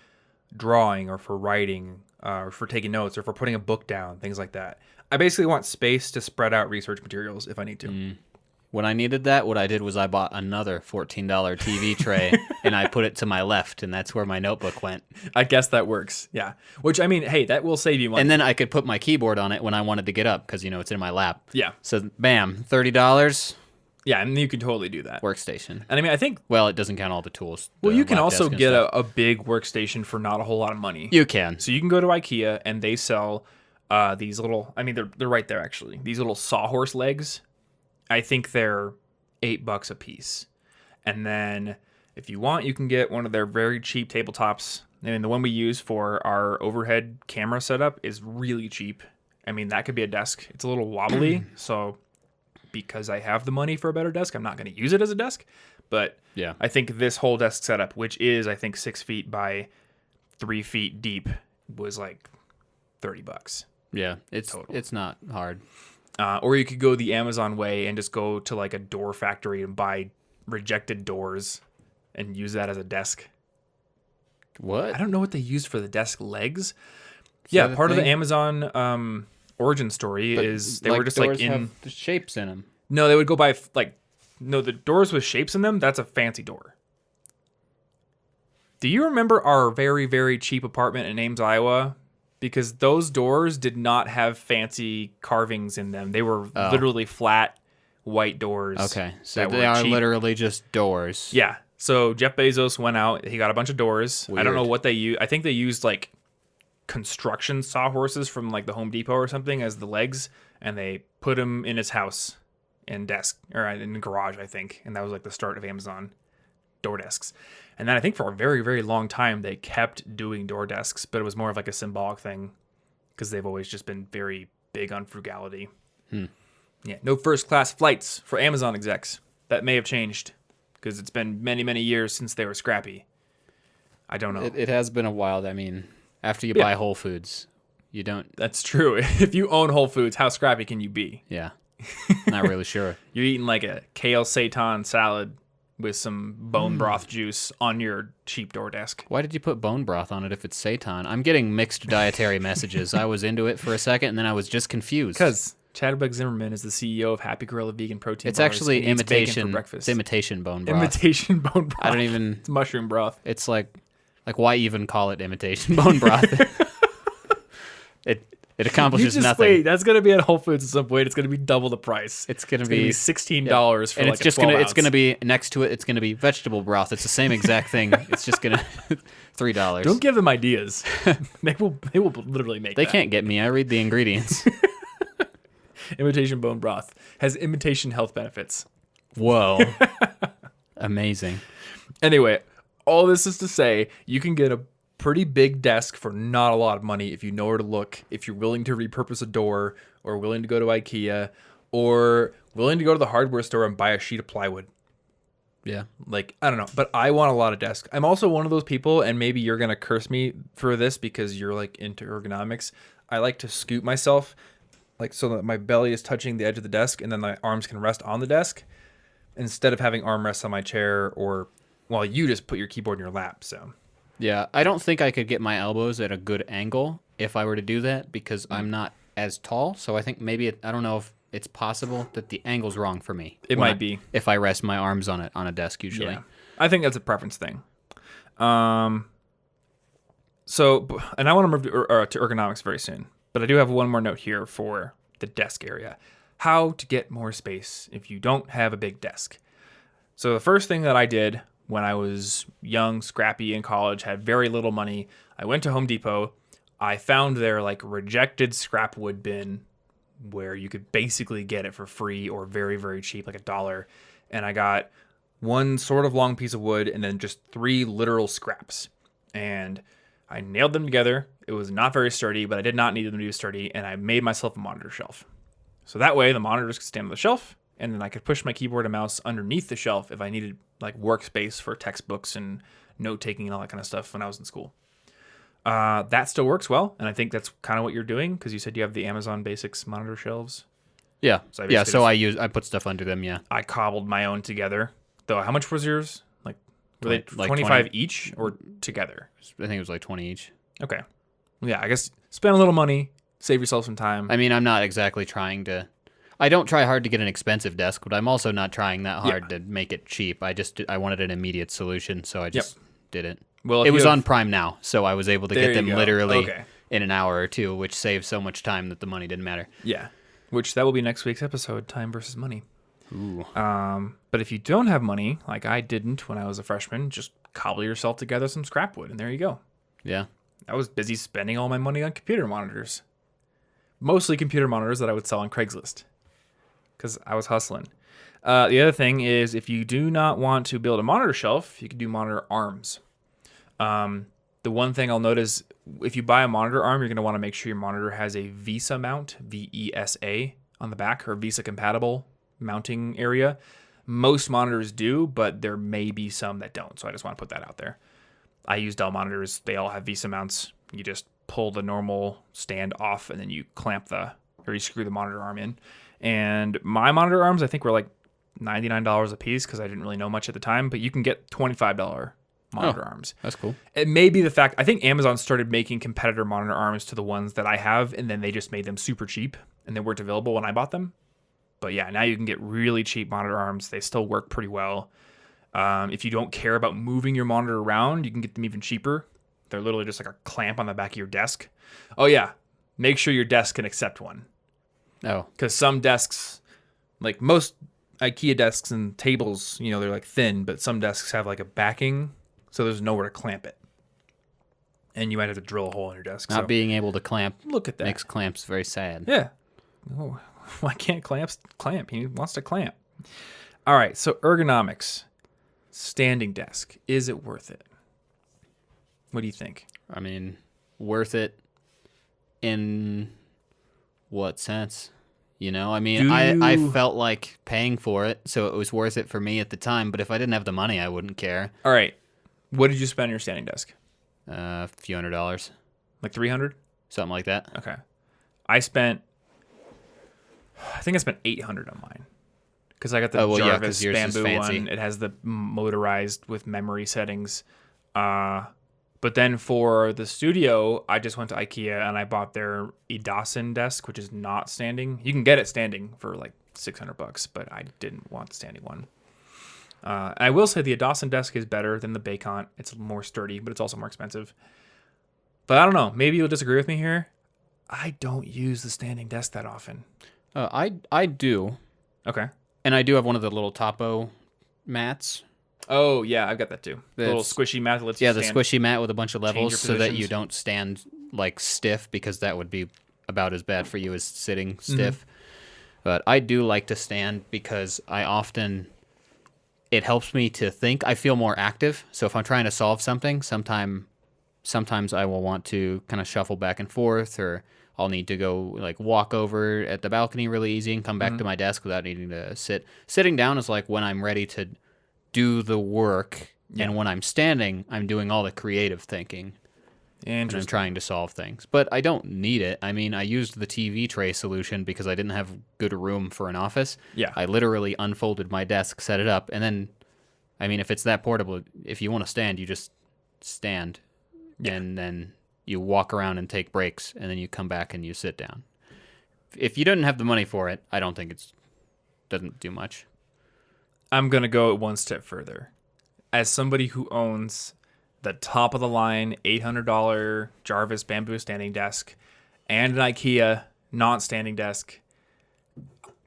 drawing or for writing or for taking notes or for putting a book down, things like that. I basically want space to spread out research materials if I need to. When I needed that, what I did was I bought another $14 TV tray and I put it to my left, and that's where my notebook went. I guess that works. Yeah. Which, I mean, hey, that will save you money. And then I could put my keyboard on it when I wanted to get up because, it's in my lap. Yeah. So, bam, $30. Yeah, and you can totally do that. Workstation. And I mean, I think... Well, it doesn't count all the tools. Well, you can also get a big workstation for not a whole lot of money. You can. So you can go to IKEA, and they sell these little... I mean, they're right there, actually. These little sawhorse legs. I think they're $8 a piece. And then if you want, you can get one of their very cheap tabletops. I mean, the one we use for our overhead camera setup is really cheap. I mean, that could be a desk. It's a little wobbly, so because I have the money for a better desk, I'm not going to use it as a desk. But yeah, I think this whole desk setup, which is, I think, 6 feet by 3 feet deep, was like $30. Yeah, it's not hard. Or you could go the Amazon way and just go to like a door factory and buy rejected doors and use that as a desk. What? I don't know what they use for the desk legs. Yeah, part of the Amazon origin story is they were just like in have the shapes in them. No, they would go by the doors with shapes in them. That's a fancy door. Do you remember our very, very cheap apartment in Ames, Iowa? Because those doors did not have fancy carvings in them. They were literally flat white doors. Okay, so they are cheap. Literally just doors. Yeah. So Jeff Bezos went out. He got a bunch of doors. Weird. I don't know what they use. I think they used like construction sawhorses from like the Home Depot or something as the legs, and they put them in his house and desk or in the garage, I think. And that was like the start of Amazon door desks. And then I think for a very, very long time, they kept doing door desks, but it was more of like a symbolic thing because they've always just been very big on frugality. Yeah, no first class flights for Amazon execs. That may have changed because it's been many, many years since they were scrappy. I don't know. It has been a while. I mean, after you buy Whole Foods, you don't... That's true. If you own Whole Foods, how scrappy can you be? Yeah, not really sure. You're eating like a kale seitan salad with some bone broth juice on your cheap door desk. Why did you put bone broth on it if it's seitan? I'm getting mixed dietary messages. I was into it for a second, and then I was just confused. Because Chadwick Zimmerman is the CEO of Happy Gorilla Vegan Protein It's Bars. Actually imitation. It's imitation bone broth. Imitation bone broth. I don't even... It's mushroom broth. It's like why even call it imitation bone broth? It accomplishes nothing. Wait, that's gonna be at Whole Foods at some point. It's gonna be double the price. It's gonna be $16 for and like it's just it's gonna be next to it. It's gonna be vegetable broth. It's the same exact thing. It's just gonna $3. Don't give them ideas. They will literally make. They can't get me. I read the ingredients. Imitation bone broth has imitation health benefits. Whoa, amazing. Anyway, all this is to say, you can get a pretty big desk for not a lot of money if you know where to look, if you're willing to repurpose a door, or willing to go to IKEA, or willing to go to the hardware store and buy a sheet of plywood. Yeah. Like, I don't know, but I want a lot of desks. I'm also one of those people, and maybe you're going to curse me for this because you're like into ergonomics. I like to scoot myself like so that my belly is touching the edge of the desk and then my arms can rest on the desk instead of having armrests on my chair or you just put your keyboard in your lap. So yeah, I don't think I could get my elbows at a good angle if I were to do that because I'm not as tall. So I think maybe I don't know if it's possible that the angle's wrong for me. It might be if I rest my arms on it on a desk usually. Yeah. I think that's a preference thing. So, and I want to move to ergonomics very soon, but I do have one more note here for the desk area. How to get more space if you don't have a big desk. So the first thing that I did when I was young, scrappy in college, had very little money, I went to Home Depot. I found their like rejected scrap wood bin where you could basically get it for free or very, very cheap, like $1. And I got one sort of long piece of wood and then just 3 literal scraps. And I nailed them together. It was not very sturdy, but I did not need them to be sturdy. And I made myself a monitor shelf. So that way the monitors could stand on the shelf. And then I could push my keyboard and mouse underneath the shelf if I needed like Workspace for textbooks and note-taking and all that kind of stuff when I was in school. That still works well, and I think that's kind of what you're doing because you said you have the Amazon Basics monitor shelves. Yeah, so I put stuff under them. Yeah, I cobbled my own together. Though, how much was yours? Like, were they like 25 each or together? I think it was like 20 each. Okay, yeah, I guess spend a little money, save yourself some time. I mean, I'm not exactly trying to. I don't try hard to get an expensive desk, but I'm also not trying that hard to make it cheap. I wanted an immediate solution, so I just did it. Well, it was on Prime Now, so I was able to get them literally Okay. in an hour or two, which saved so much time that the money didn't matter. Yeah, which that will be next week's episode, time versus money. Ooh. But if you don't have money, like I didn't when I was a freshman, just cobble yourself together some scrap wood, and there you go. Yeah. I was busy spending all my money on computer monitors. Mostly computer monitors that I would sell on Craigslist because I was hustling. The other thing is if you do not want to build a monitor shelf, you can do monitor arms. The one thing I'll notice, if you buy a monitor arm, you're going to want to make sure your monitor has a VESA mount, VESA, on the back, or VESA compatible mounting area. Most monitors do, but there may be some that don't, so I just want to put that out there. I use Dell monitors. They all have VESA mounts. You just pull the normal stand off, and then you you screw the monitor arm in. And my monitor arms, I think, were like $99 a piece because I didn't really know much at the time, but you can get $25 monitor arms. That's cool. It may be the fact, I think Amazon started making competitor monitor arms to the ones that I have, and then they just made them super cheap, and they weren't available when I bought them. But yeah, now you can get really cheap monitor arms. They still work pretty well. If you don't care about moving your monitor around, you can get them even cheaper. They're literally just like a clamp on the back of your desk. Oh yeah, make sure your desk can accept one. Oh. Because some desks, like most IKEA desks and tables, they're like thin, but some desks have like a backing, so there's nowhere to clamp it. And you might have to drill a hole in your desk. Not being able to clamp. Look at that. Makes clamps very sad. Yeah. Oh, why can't clamps clamp? He wants to clamp. All right, so ergonomics. Standing desk. Is it worth it? What do you think? I mean, worth it in what sense? I felt like paying for it, so it was worth it for me at the time. But if I didn't have the money, I wouldn't care. All right. What did you spend on your standing desk? A few $100s. Like $300? Something like that. Okay. I think I spent $800 on mine. Because I got the Jarvis bamboo one. It has the motorized with memory settings. But then for the studio, I just went to IKEA and I bought their Edasin desk, which is not standing. You can get it standing for like $600, but I didn't want the standing one. I will say the Edasin desk is better than the Bacont. It's more sturdy, but it's also more expensive. But I don't know. Maybe you'll disagree with me here. I don't use the standing desk that often. I do. Okay. And I do have one of the little Topo mats. Oh, yeah, I've got that too. The little squishy mat that lets you stand. Yeah, the squishy mat with a bunch of levels so that you don't stand like stiff, because that would be about as bad for you as sitting stiff. Mm-hmm. But I do like to stand because it helps me to think. I feel more active. So if I'm trying to solve something, sometimes I will want to kind of shuffle back and forth, or I'll need to go like walk over at the balcony really easy and come back to my desk without needing to sit. Sitting down is like when I'm ready to do the work, and when I'm standing, I'm doing all the creative thinking. And I'm trying to solve things. But I don't need it. I mean, I used the TV tray solution because I didn't have good room for an office. Yeah. I literally unfolded my desk, set it up, and then, I mean, if it's that portable, if you want to stand, you just stand. Yeah. And then you walk around and take breaks, and then you come back and you sit down. If you didn't have the money for it, I don't think doesn't do much. I'm going to go one step further. As somebody who owns the top of the line $800 Jarvis bamboo standing desk and an IKEA non-standing desk,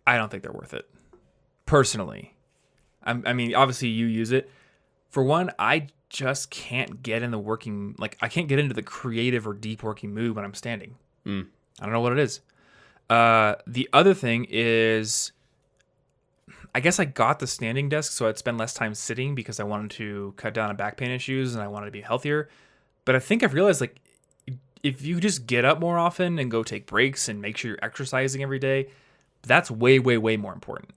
I don't think they're worth it. Personally. I mean, obviously you use it. For one, I just can't get in I can't get into the creative or deep working mood when I'm standing. I don't know what it is. The other thing is, I guess I got the standing desk so I'd spend less time sitting because I wanted to cut down on back pain issues and I wanted to be healthier. But I think I've realized, like, if you just get up more often and go take breaks and make sure you're exercising every day, that's way, way, way more important.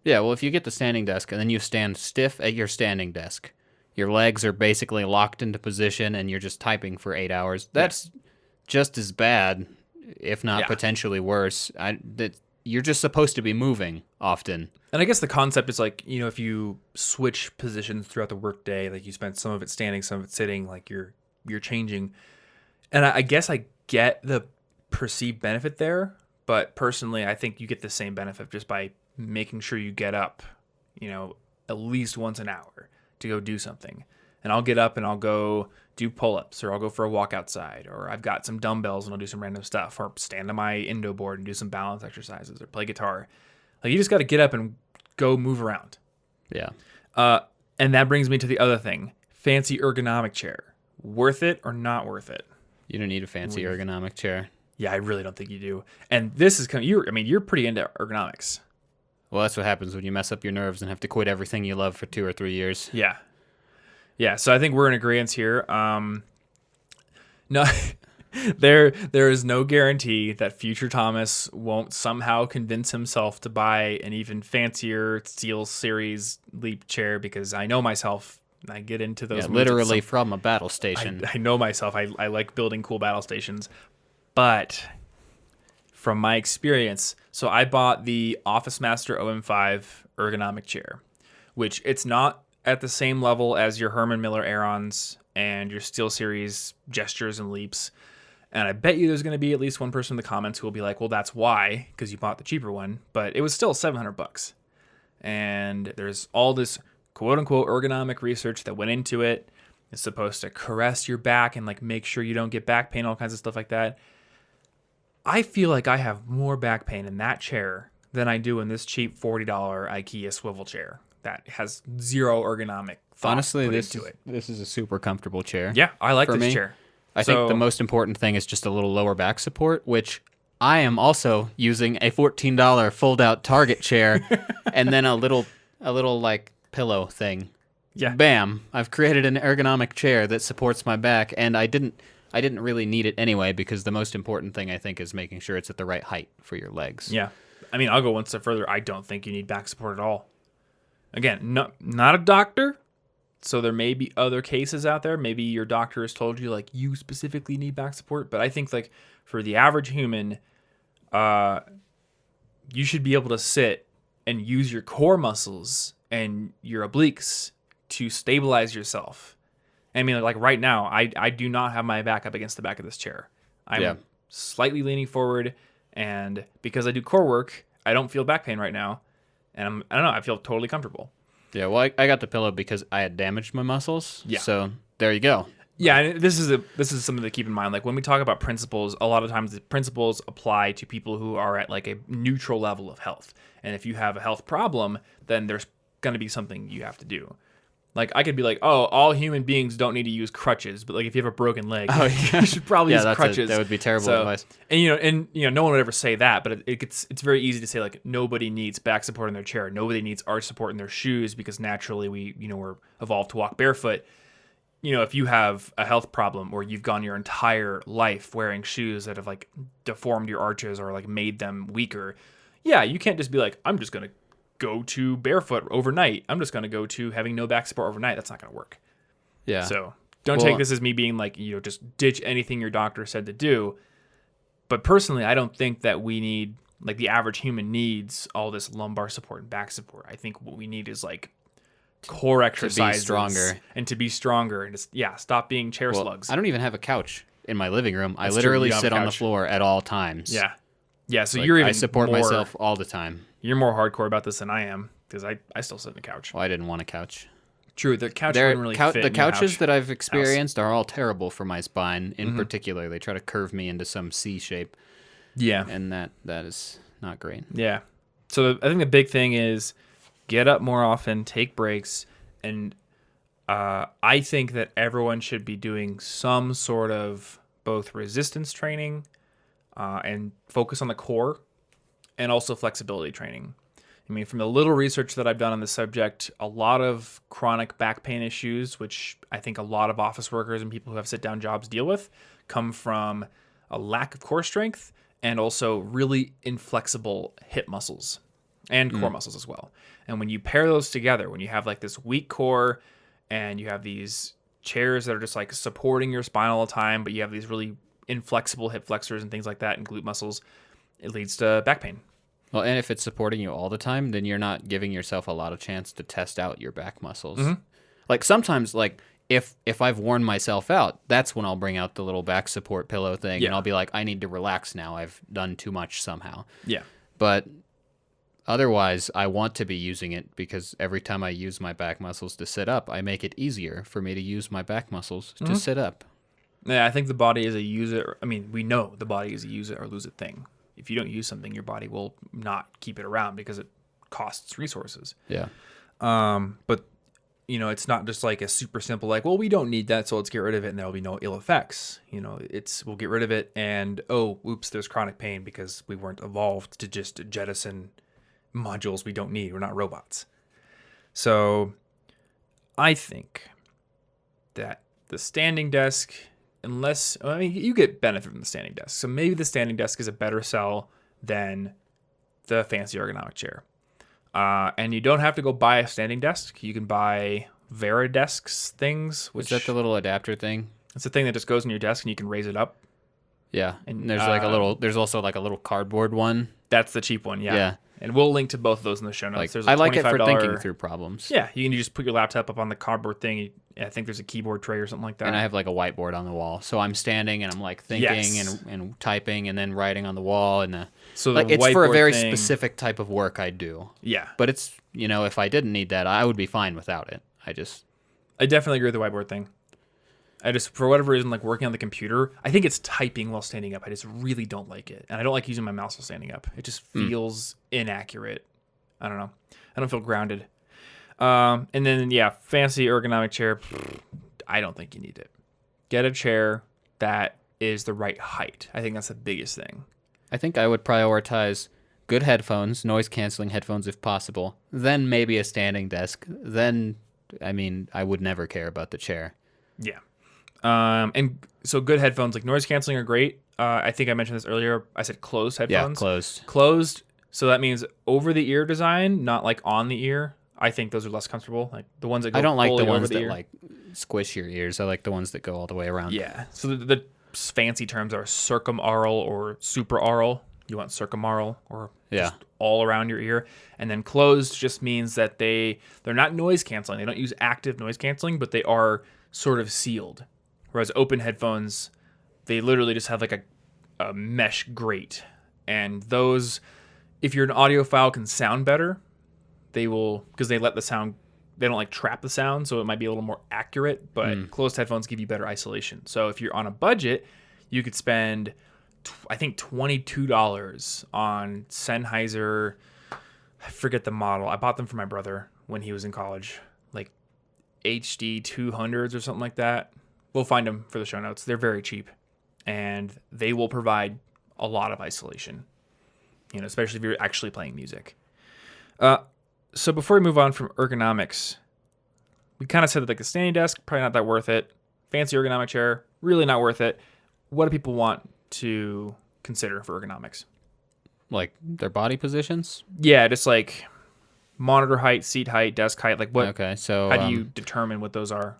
Yeah, well, if you get the standing desk and then you stand stiff at your standing desk, your legs are basically locked into position and you're just typing for 8 hours, that's just as bad, if not potentially worse. You're just supposed to be moving often. And I guess the concept is like, if you switch positions throughout the workday, like you spend some of it standing, some of it sitting, like you're changing. And I guess I get the perceived benefit there, But personally, I think you get the same benefit just by making sure you get up, at least once an hour to go do something. And I'll get up and I'll go do pull-ups, or I'll go for a walk outside, or I've got some dumbbells and I'll do some random stuff, or stand on my Indo board and do some balance exercises, or play guitar. Like, you just got to get up and go move around. Yeah. And that brings me to the other thing. Fancy ergonomic chair. Worth it or not worth it? You don't need a fancy ergonomic chair. Yeah, I really don't think you do. And this is you're pretty into ergonomics. Well, that's what happens when you mess up your nerves and have to quit everything you love for 2 or 3 years. Yeah. Yeah, so I think we're in agreement here. No, there is no guarantee that future Thomas won't somehow convince himself to buy an even fancier Steel Series Leap chair, because I know myself. I get into those. Yeah, literally from a battle station. I know myself. I like building cool battle stations. But from my experience, so I bought the Office Master OM5 ergonomic chair, which it's not at the same level as your Herman Miller Aerons and your Steel Series Gestures and Leaps. And I bet you there's going to be at least one person in the comments who will be like, well, that's why, because you bought the cheaper one. But it was still $700. And there's all this quote unquote ergonomic research that went into it. It's supposed to caress your back and like make sure you don't get back pain, all kinds of stuff like that. I feel like I have more back pain in that chair than I do in this cheap $40 IKEA swivel chair that has zero ergonomic thought. Honestly, put this into it. This is a super comfortable chair. Yeah, I like For this me, chair. I think the most important thing is just a little lower back support, which I am also using a $14 fold-out Target chair and then a little like pillow thing. Yeah. Bam! I've created an ergonomic chair that supports my back, and I didn't really need it anyway, because the most important thing I think is making sure it's at the right height for your legs. Yeah. I mean, I'll go one step further. I don't think you need back support at all. Again, not a doctor, so there may be other cases out there. Maybe your doctor has told you, like, you specifically need back support. But I think, like, for the average human, you should be able to sit and use your core muscles and your obliques to stabilize yourself. I mean, like right now, I do not have my back up against the back of this chair. I'm slightly leaning forward, and because I do core work, I don't feel back pain right now. And I don't know, I feel totally comfortable. Yeah, well, I got the pillow because I had damaged my muscles. Yeah. So there you go. Yeah, and this is something to keep in mind. Like, when we talk about principles, a lot of times the principles apply to people who are at like a neutral level of health. And if you have a health problem, then there's going to be something you have to do. Like, I could be like, oh, all human beings don't need to use crutches, but like if you have a broken leg, you should probably use crutches. That would be terrible advice. And no one would ever say that, but it's very easy to say, like, nobody needs back support in their chair, nobody needs arch support in their shoes, because naturally we're evolved to walk barefoot. If you have a health problem, or you've gone your entire life wearing shoes that have like deformed your arches or like made them weaker, yeah, you can't just be like, I'm just gonna go to barefoot overnight. I'm just going to go to having no back support overnight. That's not going to work. Yeah. So don't take this as me being like, just ditch anything your doctor said to do. But personally, I don't think that we need, like, the average human needs all this lumbar support and back support. I think what we need is like core exercises to be stronger and just, stop being chair slugs. I don't even have a couch in my living room. I literally sit on the floor at all times. Yeah. Yeah. So I support myself all the time. You're more hardcore about this than I am, because I still sit on the couch. Well, I didn't want a couch. True, the couch wouldn't really fit. The couches that I've experienced are all terrible for my spine. In particular, they try to curve me into some C shape. Yeah, and that is not great. Yeah, so I think the big thing is get up more often, take breaks, and I think that everyone should be doing some sort of both resistance training and focus on the core, and also flexibility training. I mean, from the little research that I've done on the subject, a lot of chronic back pain issues, which I think a lot of office workers and people who have sit-down jobs deal with, come from a lack of core strength and also really inflexible hip muscles and core muscles as well. And when you pair those together, when you have like this weak core and you have these chairs that are just like supporting your spine all the time, but you have these really inflexible hip flexors and things like that and glute muscles, it leads to back pain. Well, and if it's supporting you all the time, then you're not giving yourself a lot of chance to test out your back muscles. Like sometimes, like if I've worn myself out, that's when I'll bring out the little back support pillow thing, Yeah. and I'll be like, I need to relax now. I've done too much somehow. Yeah. But otherwise, I want to be using it because every time I use my back muscles to sit up, I make it easier for me to use my back muscles to sit up. Yeah, I think the body is a use it. I mean, we know the body is a use it or lose it thing. If you don't use something, your body will not keep it around because it costs resources. Yeah. But you know, it's not just like a super simple like, well, we don't need that, so let's get rid of it, and there'll be no ill effects. You know, we'll get rid of it, and oh, oops, there's chronic pain because we weren't evolved to just jettison modules we don't need. We're not robots. So, I think that the standing desk, you get benefit from the standing desk, so maybe the standing desk is a better sell than the fancy ergonomic chair. And you don't have to go buy a standing desk. You can buy Veridesks things. Is that the little adapter thing? It's a thing that just goes in your desk and you can raise it up. Yeah. And there's also like a little cardboard one. That's the cheap one, yeah. Yeah. And we'll link to both of those in the show notes. There's a I like it for $25 thinking through problems. Yeah, you can just put your laptop up on the cardboard thing. I think there's a keyboard tray or something like that. And I have like a whiteboard on the wall. So I'm standing and I'm like thinking and typing and then writing on the wall. And so like it's for a very thing, specific type of work I do. Yeah. But it's, if I didn't need that, I would be fine without it. I definitely agree with the whiteboard thing. I just, for whatever reason, like working on the computer, I think it's typing while standing up. I just really don't like it. And I don't like using my mouse while standing up. It just feels inaccurate. I don't know. I don't feel grounded. And then, fancy ergonomic chair. I don't think you need it. Get a chair that is the right height. I think that's the biggest thing. I think I would prioritize good headphones, noise-canceling headphones if possible, then maybe a standing desk. Then, I would never care about the chair. Yeah. And so good headphones, like noise canceling, are great. I think I mentioned this earlier. I said closed headphones. Yeah, closed. Closed. So that means over the ear design, not like on the ear. I think those are less comfortable. Like the ones that go I don't like fully the ones over the that ear. like squish your ears. I like the ones that go all the way around. Yeah. So the fancy terms are circumaural or supraaural. You want circumaural or just all around your ear. And then closed just means that they're not noise canceling. They don't use active noise canceling, but they are sort of sealed. Whereas open headphones, they literally just have like a mesh grate. And those, if you're an audiophile, can sound better. They will, because they let the sound, they don't like trap the sound, so it might be a little more accurate, but closed headphones give you better isolation. So if you're on a budget, you could spend, I think, $22 on Sennheiser. I forget the model. I bought them for my brother when he was in college, like HD 200s or something like that. We'll find them for the show notes. They're very cheap, and they will provide a lot of isolation, especially if you're actually playing music. So before we move on from ergonomics, we kind of said that like the standing desk, probably not that worth it. Fancy ergonomic chair, really not worth it. What do people want to consider for ergonomics? Like their body positions? Yeah, just like monitor height, seat height, desk height. Like what? Okay, so how do you determine what those are?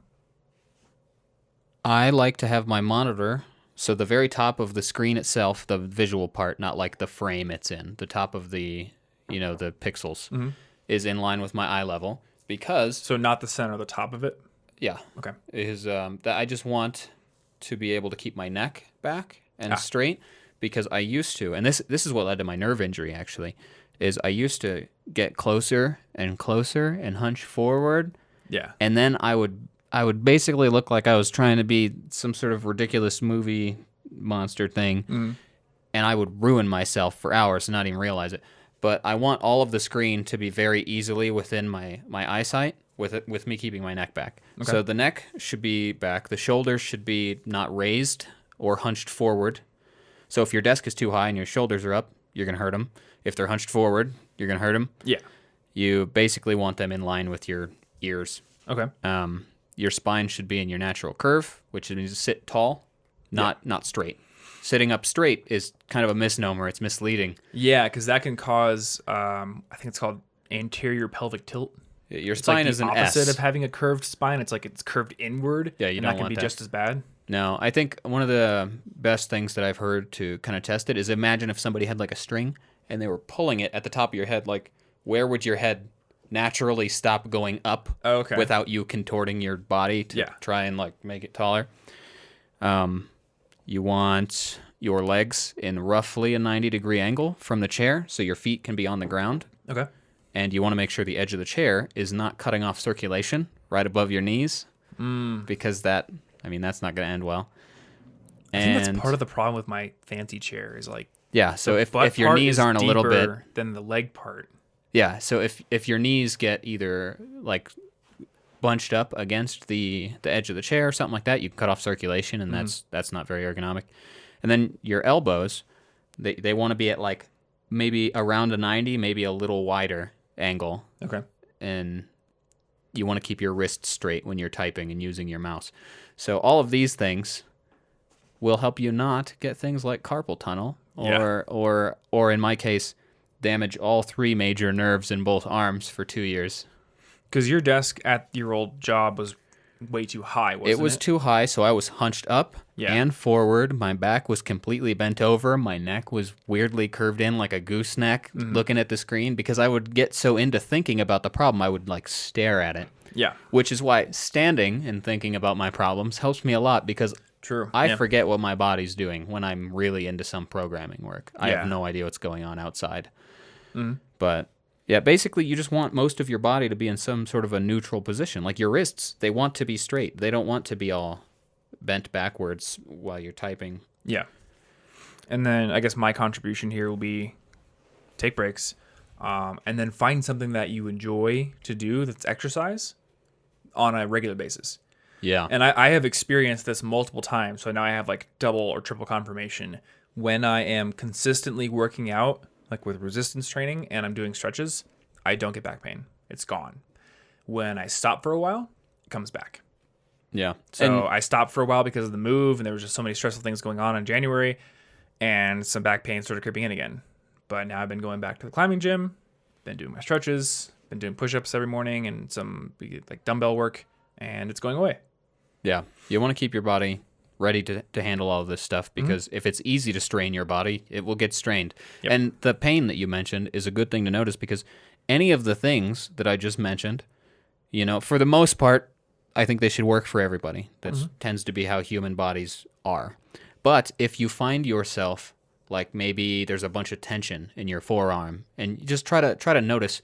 I like to have my monitor, so the very top of the screen itself, the visual part, not like the frame it's in, the top of the, the pixels, is in line with my eye level because... So not the center, the top of it? Yeah. Okay. That I just want to be able to keep my neck back and straight because I used to, and this is what led to my nerve injury actually, is I used to get closer and closer and hunch forward. Yeah. And then I would basically look like I was trying to be some sort of ridiculous movie monster thing, and I would ruin myself for hours and not even realize it. But I want all of the screen to be very easily within my eyesight with me keeping my neck back. Okay. So the neck should be back. The shoulders should be not raised or hunched forward. So if your desk is too high and your shoulders are up, you're going to hurt them. If they're hunched forward, you're going to hurt them. Yeah. You basically want them in line with your ears. Okay. Your spine should be in your natural curve, which means to sit tall, not straight. Sitting up straight is kind of a misnomer. It's misleading. Yeah, because that can cause, I think it's called anterior pelvic tilt. Your spine is an S. Opposite of having a curved spine. It's like it's curved inward. Yeah, you don't that can want be that. just as bad. No, I think one of the best things that I've heard to kind of test it is imagine if somebody had like a string and they were pulling it at the top of your head. Like, where would your head naturally stop going up without you contorting your body to try and like make it taller. You want your legs in roughly a 90-degree angle from the chair so your feet can be on the ground. Okay. And you want to make sure the edge of the chair is not cutting off circulation right above your knees because that's not going to end well. I think that's part of the problem with my fancy chair is like so if your knees aren't a little bit than the leg part. Yeah, so if your knees get either like bunched up against the edge of the chair or something like that, you can cut off circulation, and that's not very ergonomic. And then your elbows, they want to be at like maybe around a 90, maybe a little wider angle. Okay. And you want to keep your wrists straight when you're typing and using your mouse. So all of these things will help you not get things like carpal tunnel or in my case, damage all 3 major nerves in both arms for 2 years. Because your desk at your old job was way too high, wasn't it? It was too high, so I was hunched up and forward. My back was completely bent over. My neck was weirdly curved in like a gooseneck looking at the screen because I would get so into thinking about the problem, I would like stare at it. Yeah. Which is why standing and thinking about my problems helps me a lot because I forget what my body's doing when I'm really into some programming work. I have no idea what's going on outside. But yeah, basically you just want most of your body to be in some sort of a neutral position. Like your wrists, they want to be straight. They don't want to be all bent backwards while you're typing. Yeah. And then I guess my contribution here will be take breaks and then find something that you enjoy to do that's exercise on a regular basis. Yeah. And I have experienced this multiple times. So now I have like double or triple confirmation. When I am consistently working out, like with resistance training, and I'm doing stretches, I don't get back pain. It's gone. When I stop for a while, it comes back. Yeah. So I stopped for a while because of the move, and there was just so many stressful things going on in January, and some back pain started creeping in again. But now I've been going back to the climbing gym, been doing my stretches, been doing push-ups every morning, and some like dumbbell work, and it's going away. Yeah. You want to keep your body ready to handle all of this stuff because if it's easy to strain your body, it will get strained. Yep. And the pain that you mentioned is a good thing to notice because any of the things that I just mentioned, for the most part, I think they should work for everybody. That tends to be how human bodies are. But if you find yourself like maybe there's a bunch of tension in your forearm and you just try to notice,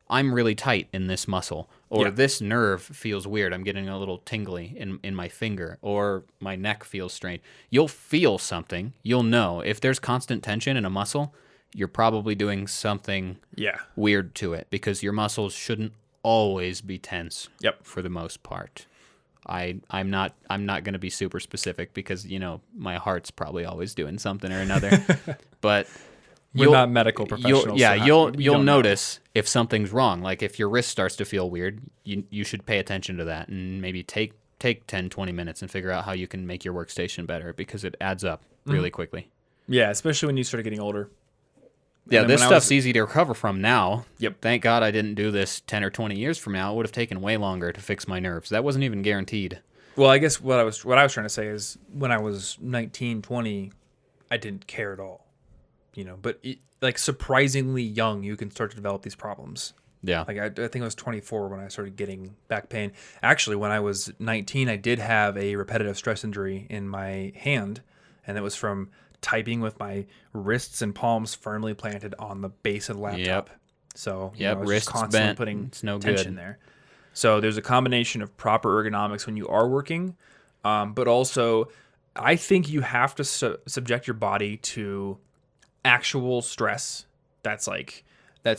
I'm really tight in this muscle, or this nerve feels weird. I'm getting a little tingly in my finger, or my neck feels strained. You'll feel something. You'll know. If there's constant tension in a muscle, you're probably doing something weird to it because your muscles shouldn't always be tense for the most part. I'm not going to be super specific because, my heart's probably always doing something or another. But we're not medical professionals. You'll notice if something's wrong. Like if your wrist starts to feel weird, you should pay attention to that and maybe take 10, 20 minutes and figure out how you can make your workstation better because it adds up really quickly. Yeah, especially when you start getting older. Yeah, this stuff's easy to recover from now. Yep. Thank God I didn't do this 10 or 20 years from now. It would have taken way longer to fix my nerves. That wasn't even guaranteed. Well, I guess what I was trying to say is when I was 19, 20, I didn't care at all. But like surprisingly young, you can start to develop these problems. Yeah. Like I think I was 24 when I started getting back pain. Actually, when I was 19, I did have a repetitive stress injury in my hand, and it was from typing with my wrists and palms firmly planted on the base of the laptop. So I was just constantly putting tension there. So there's a combination of proper ergonomics when you are working, but also I think you have to subject your body to actual stress that's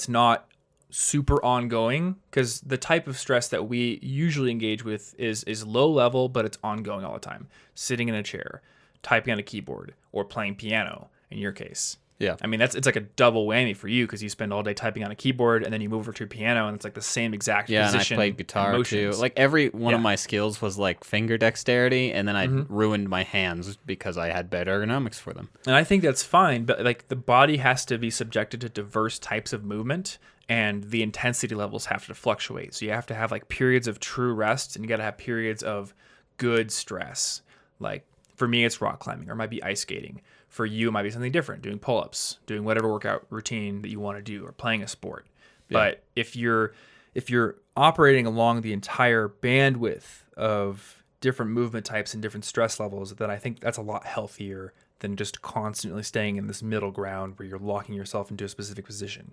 not super ongoing, because the type of stress that we usually engage with is low level, but it's ongoing all the time. Sitting in a chair, typing on a keyboard, or playing piano in your case. Yeah. I mean, it's like a double whammy for you because you spend all day typing on a keyboard and then you move over to a piano and it's like the same exact position. Yeah, and I played guitar too. Like every one of my skills was like finger dexterity, and then I ruined my hands because I had bad ergonomics for them. And I think that's fine, but like the body has to be subjected to diverse types of movement, and the intensity levels have to fluctuate. So you have to have like periods of true rest, and you got to have periods of good stress. Like for me, it's rock climbing, or it might be ice skating. For you, it might be something different, doing pull-ups, doing whatever workout routine that you want to do, or playing a sport. Yeah. But if you're if you're operating along the entire bandwidth of different movement types and different stress levels, then I think that's a lot healthier than just constantly staying in this middle ground where you're locking yourself into a specific position.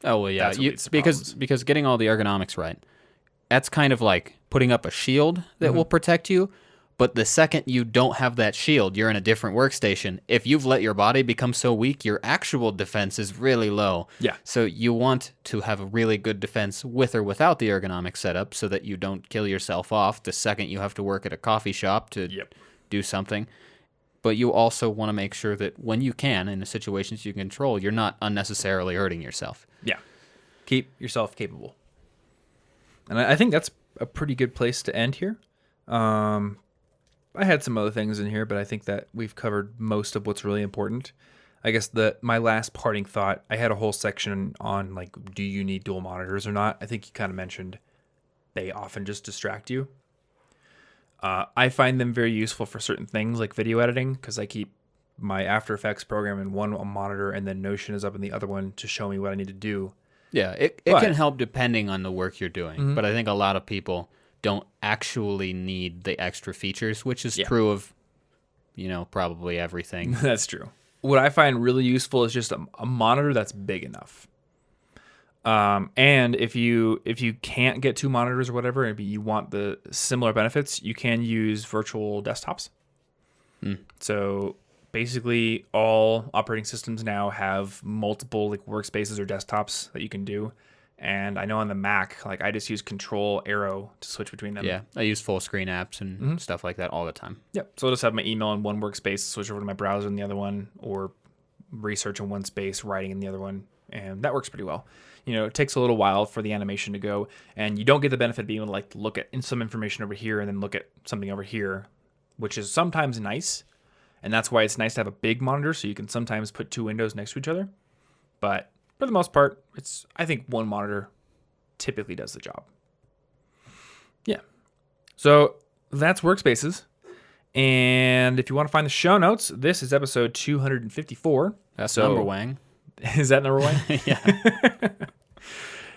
Oh, well, yeah. Because getting all the ergonomics right, that's kind of like putting up a shield that will protect you. But the second you don't have that shield, you're in a different workstation. If you've let your body become so weak, your actual defense is really low. Yeah. So you want to have a really good defense with or without the ergonomic setup so that you don't kill yourself off the second you have to work at a coffee shop to do something. But you also want to make sure that when you can, in the situations you control, you're not unnecessarily hurting yourself. Yeah. Keep yourself capable. And I think that's a pretty good place to end here. I had some other things in here, but I think that we've covered most of what's really important. I guess my last parting thought, I had a whole section on, like, do you need dual monitors or not? I think you kind of mentioned they often just distract you. I find them very useful for certain things like video editing because I keep my After Effects program in one monitor and then Notion is up in the other one to show me what I need to do. Yeah, it can help depending on the work you're doing, but I think a lot of people don't actually need the extra features, which is true of, probably everything. That's true. What I find really useful is just a monitor that's big enough. And if you can't get two monitors or whatever, and you want the similar benefits, you can use virtual desktops. So basically all operating systems now have multiple like workspaces or desktops that you can do. And I know on the Mac, like I just use Control Arrow to switch between them. Yeah, I use full screen apps and stuff like that all the time. Yep. So I'll just have my email in one workspace, switch over to my browser in the other one, or research in one space, writing in the other one. And that works pretty well. It takes a little while for the animation to go, and you don't get the benefit of being able to look at some information over here and then look at something over here, which is sometimes nice. And that's why it's nice to have a big monitor so you can sometimes put two windows next to each other. But for the most part, I think one monitor typically does the job. Yeah. So that's Workspaces. And if you want to find the show notes, this is episode 254. That's number Wang. Is that number one? Yeah.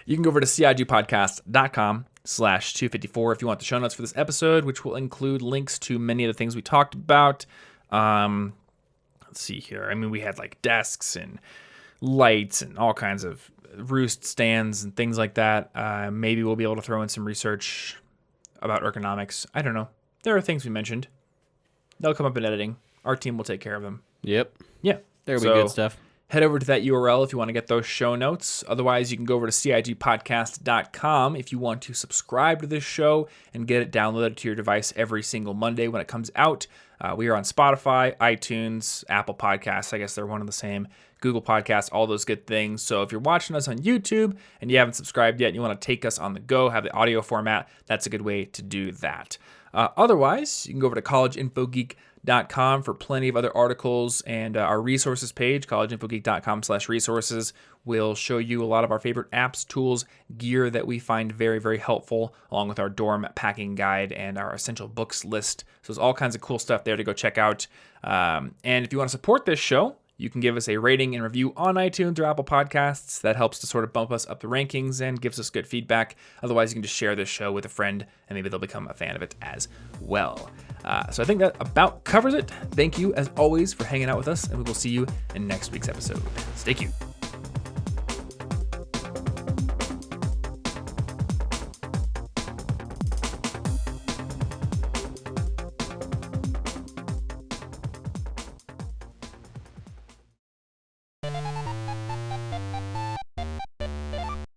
You can go over to cigpodcast.com/254 if you want the show notes for this episode, which will include links to many of the things we talked about. Let's see here. I mean, we had like desks and lights and all kinds of roost stands and things like that. Maybe we'll be able to throw in some research about ergonomics. I don't know. There are things we mentioned. They'll come up in editing. Our team will take care of them. Yep. Yeah. There'll be good stuff. Head over to that URL if you want to get those show notes. Otherwise, you can go over to cigpodcast.com if you want to subscribe to this show and get it downloaded to your device every single Monday when it comes out. We are on Spotify, iTunes, Apple Podcasts. I guess they're one and the same. Google Podcasts, all those good things. So if you're watching us on YouTube and you haven't subscribed yet and you want to take us on the go, have the audio format, that's a good way to do that. Otherwise, you can go over to collegeinfogeek.com for plenty of other articles, and our resources page, collegeinfogeek.com/resources, will show you a lot of our favorite apps, tools, gear that we find very, very helpful, along with our dorm packing guide and our essential books list. So there's all kinds of cool stuff there to go check out. And if you want to support this show, you can give us a rating and review on iTunes or Apple Podcasts. That helps to sort of bump us up the rankings and gives us good feedback. Otherwise, you can just share this show with a friend, and maybe they'll become a fan of it as well. So I think that about covers it. Thank you, as always, for hanging out with us, and we will see you in next week's episode. Stay cute.